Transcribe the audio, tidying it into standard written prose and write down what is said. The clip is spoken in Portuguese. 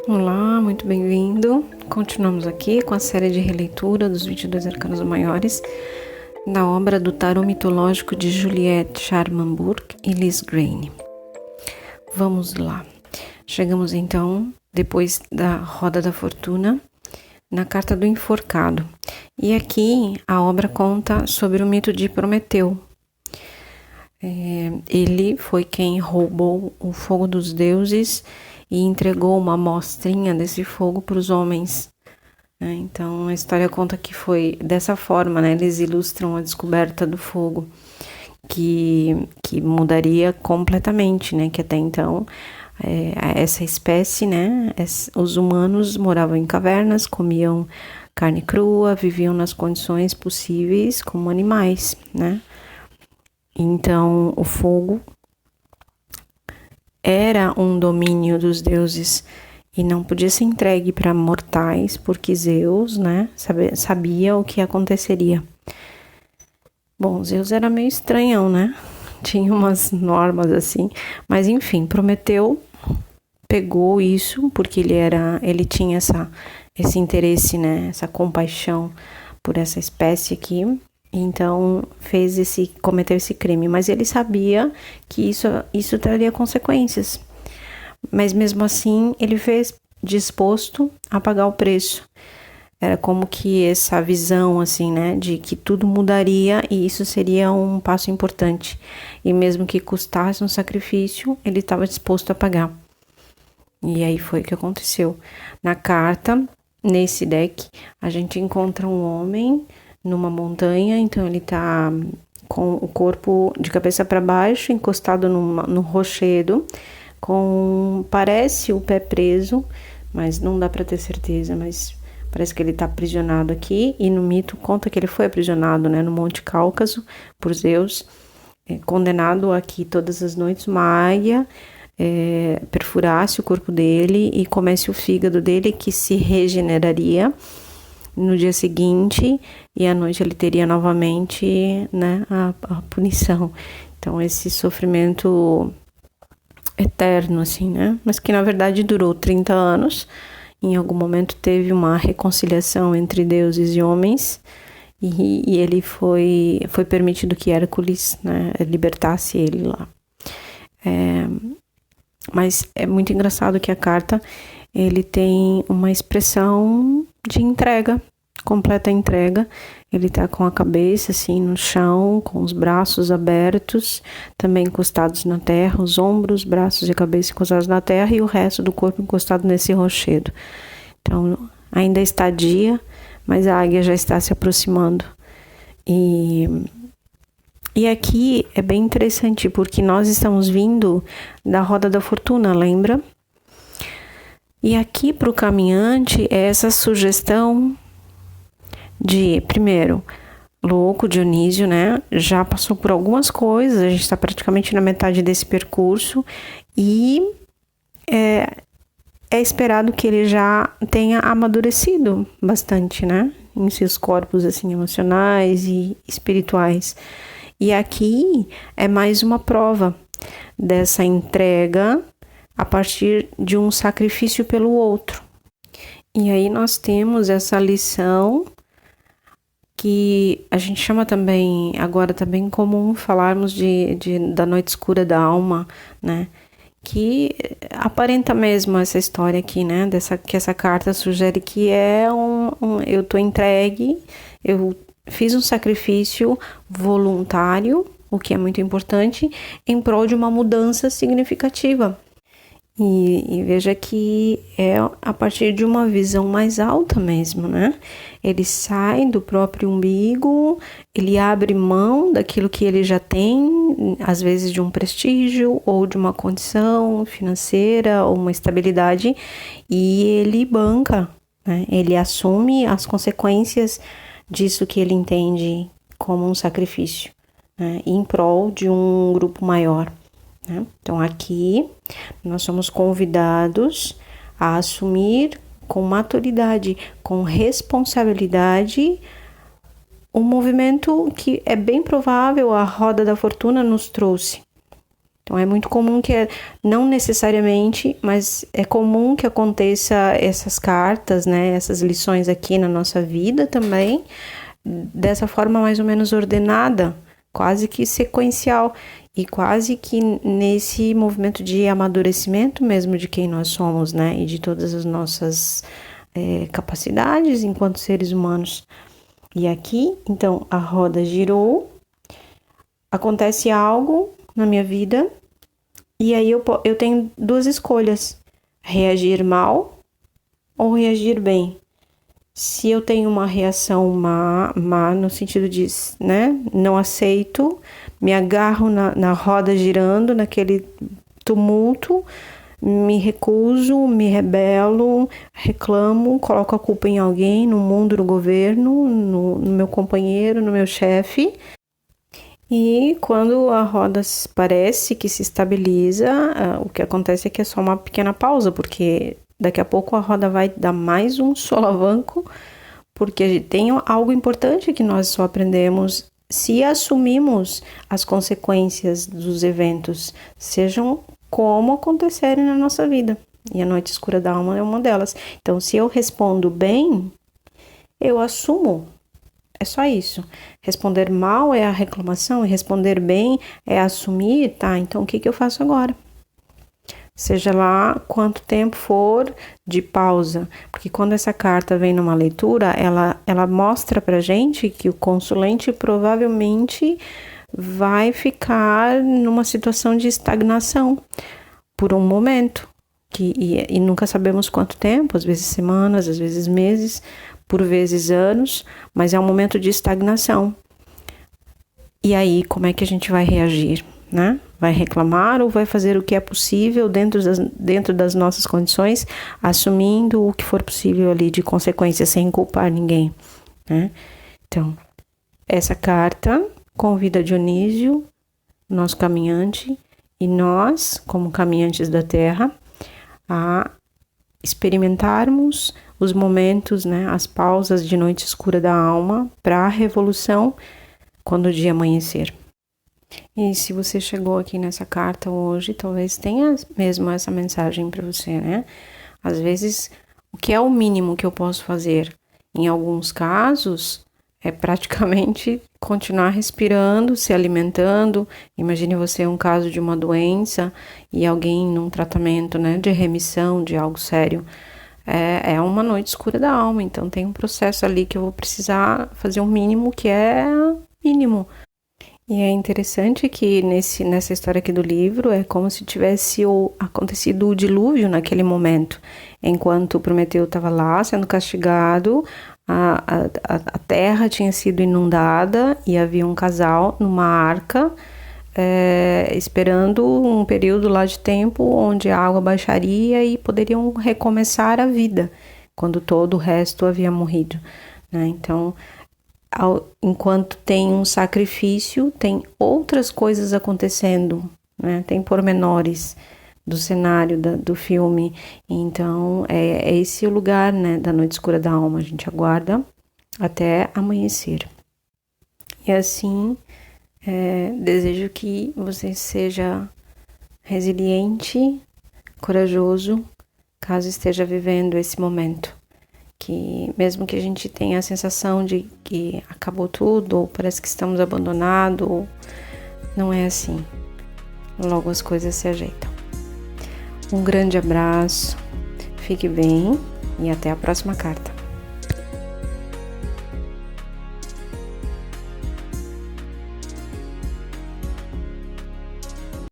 Olá, muito bem-vindo. Continuamos aqui com a série de releitura dos 22 Arcanos Maiores da obra do Tarô Mitológico de Juliette Charmamburg e Liz Greene. Vamos lá. Chegamos então, depois da Roda da Fortuna, na Carta do Enforcado. E aqui a obra conta sobre o mito de Prometeu. Ele foi quem roubou o fogo dos deuses e entregou uma amostrinha desse fogo para os homens. Então a história conta que foi dessa forma, né? Eles ilustram a descoberta do fogo, que mudaria completamente, né? Que até então essa espécie, né? Os humanos moravam em cavernas, comiam carne crua, viviam nas condições possíveis como animais, né? Então o fogo era um domínio dos deuses e não podia ser entregue para mortais, porque Zeus, né, sabia o que aconteceria. Bom, Zeus era meio estranhão, né? Tinha umas normas assim, mas enfim, Prometeu pegou isso porque ele tinha esse interesse, né, essa compaixão por essa espécie aqui. Então cometeu esse crime, mas ele sabia que isso traria consequências. Mas mesmo assim, ele fez disposto a pagar o preço. Era como que essa visão, assim, né, de que tudo mudaria e isso seria um passo importante. E mesmo que custasse um sacrifício, ele estava disposto a pagar. E aí foi o que aconteceu. Na carta, nesse deck, a gente encontra um homem numa montanha, então ele tá com o corpo de cabeça para baixo, encostado no rochedo, parece o pé preso, mas não dá para ter certeza, mas parece que ele tá aprisionado aqui, e no mito conta que ele foi aprisionado, né, no Monte Cáucaso, por Zeus, condenado aqui todas as noites, uma águia perfurasse o corpo dele e comesse o fígado dele, que se regeneraria no dia seguinte, e à noite ele teria novamente, né, a punição. Então esse sofrimento eterno, assim, né, mas que na verdade durou 30 anos. Em algum momento teve uma reconciliação entre deuses e homens, e ele foi permitido que Hércules, né, libertasse ele lá. Mas é muito engraçado que a carta, ele tem uma expressão de entrega, completa entrega. Ele tá com a cabeça assim no chão, com os braços abertos, também encostados na terra, os ombros, braços e cabeça encostados na terra e o resto do corpo encostado nesse rochedo. Então, ainda está dia, mas a águia já está se aproximando. E aqui é bem interessante, porque nós estamos vindo da Roda da Fortuna, lembra? E aqui para o caminhante é essa sugestão de, primeiro, louco, Dionísio, né? Já passou por algumas coisas, a gente está praticamente na metade desse percurso e é esperado que ele já tenha amadurecido bastante, né? Em seus corpos, assim, emocionais e espirituais. E aqui é mais uma prova dessa entrega a partir de um sacrifício pelo outro. E aí nós temos essa lição que a gente chama também, agora também comum falarmos da noite escura da alma, né? Que aparenta mesmo essa história aqui, né? Que essa carta sugere que eu tô entregue, eu fiz um sacrifício voluntário, o que é muito importante, em prol de uma mudança significativa. E veja que é a partir de uma visão mais alta mesmo, né? Ele sai do próprio umbigo, ele abre mão daquilo que ele já tem, às vezes de um prestígio ou de uma condição financeira ou uma estabilidade, e ele banca, né? Ele assume as consequências disso que ele entende como um sacrifício, né, em prol de um grupo maior, né? Então aqui nós somos convidados a assumir com maturidade, com responsabilidade, um movimento que é bem provável a Roda da Fortuna nos trouxe, Então é muito comum que, não necessariamente, mas é comum que aconteça essas cartas, né, essas lições aqui na nossa vida também, dessa forma mais ou menos ordenada, quase que sequencial, e quase que nesse movimento de amadurecimento mesmo de quem nós somos, né, e de todas as nossas capacidades enquanto seres humanos. E aqui, então, a roda girou, acontece algo na minha vida, e aí eu tenho duas escolhas: reagir mal ou reagir bem. Se eu tenho uma reação má no sentido de, né, não aceito, me agarro na roda girando, naquele tumulto, me recuso, me rebelo, reclamo, coloco a culpa em alguém, no mundo, no governo, no meu companheiro, no meu chefe. E quando a roda parece que se estabiliza, o que acontece é que é só uma pequena pausa, porque daqui a pouco a roda vai dar mais um solavanco, porque tem algo importante que nós só aprendemos se assumimos as consequências dos eventos, sejam como acontecerem na nossa vida. E a noite escura da alma é uma delas. Então, se eu respondo bem, eu assumo. É só isso. Responder mal é a reclamação e responder bem é assumir, tá? Então, o que eu faço agora? Seja lá quanto tempo for de pausa. Porque quando essa carta vem numa leitura, ela mostra pra gente que o consulente provavelmente vai ficar numa situação de estagnação por um momento. E nunca sabemos quanto tempo, às vezes semanas, às vezes meses, por vezes anos, mas é um momento de estagnação. E aí, como é que a gente vai reagir, né? Vai reclamar ou vai fazer o que é possível dentro das nossas condições, assumindo o que for possível ali de consequência, sem culpar ninguém, né? Então, essa carta convida Dionísio, nosso caminhante, e nós, como caminhantes da Terra, a experimentarmos os momentos, né, as pausas de noite escura da alma para a revolução quando o dia amanhecer. E se você chegou aqui nessa carta hoje, talvez tenha mesmo essa mensagem para você, né? Às vezes, o que é o mínimo que eu posso fazer? Em alguns casos, é praticamente continuar respirando, se alimentando. Imagine você um caso de uma doença e alguém num tratamento, né, de remissão de algo sério. É uma noite escura da alma, então tem um processo ali que eu vou precisar fazer um mínimo que é mínimo. E é interessante que nessa história aqui do livro é como se tivesse acontecido o dilúvio naquele momento. Enquanto Prometeu estava lá sendo castigado, a terra tinha sido inundada e havia um casal numa arca esperando um período lá de tempo onde a água baixaria e poderiam recomeçar a vida, quando todo o resto havia morrido, né? Então, enquanto tem um sacrifício, tem outras coisas acontecendo, né? Tem pormenores do cenário do filme. Então, é esse o lugar, né, da noite escura da alma. A gente aguarda até amanhecer. E assim, desejo que você seja resiliente, corajoso, caso esteja vivendo esse momento. Que mesmo que a gente tenha a sensação de que acabou tudo, ou parece que estamos abandonados, não é assim. Logo as coisas se ajeitam. Um grande abraço, fique bem e até a próxima carta.